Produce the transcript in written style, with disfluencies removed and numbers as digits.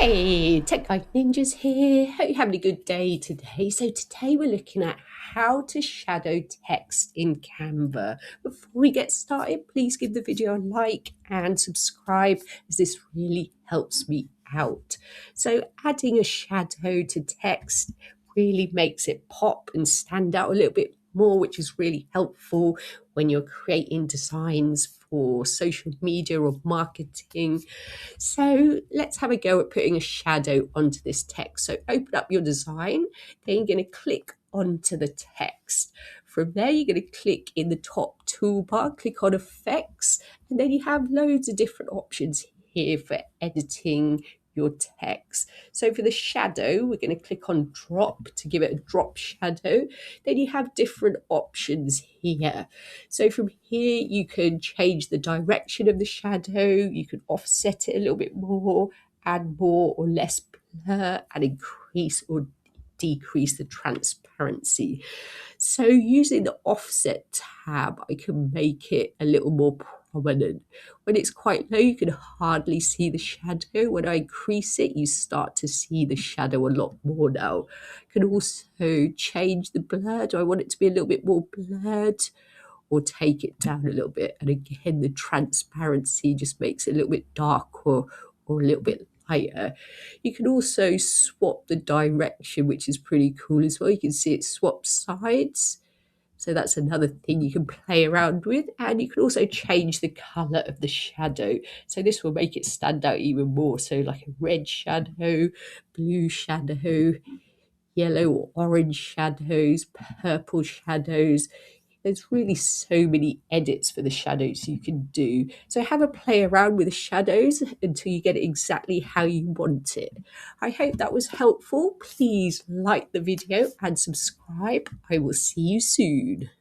Hey, Tech Guide Ninjas here. Hope you're having a good day today. So today we're looking at how to shadow text in Canva. Before we get started, please give the video a like and subscribe as this really helps me out. So adding a shadow to text really makes it pop and stand out a little bit more, which is really helpful when you're creating designs for social media or marketing. So let's have a go at putting a shadow onto this text. So open up your design, then you're going to click onto the text. From there, you're going to click in the top toolbar, click on effects, and then you have loads of different options here for editing your text. So for the shadow, we're going to click on drop to give it a drop shadow. Then you have different options here. So from here, you can change the direction of the shadow. You can offset it a little bit more, add more or less blur, and increase or decrease the transparency. So using the offset tab, I can make it a little more prominent. When it's quite low, you can hardly see the shadow. When I increase it, you start to see the shadow a lot more now. I can also change the blur. Do I want it to be a little bit more blurred, or take it down a little bit? And again, the transparency just makes it a little bit darker or a little bit lighter. You can also swap the direction, which is pretty cool as well. You can see it swaps sides. So that's another thing you can play around with. And you can also change the color of the shadow. So this will make it stand out even more. So like a red shadow, blue shadow, yellow or orange shadows, purple shadows. There's really so many edits for the shadows you can do. So have a play around with the shadows until you get it exactly how you want it. I hope that was helpful. Please like the video and subscribe. I will see you soon.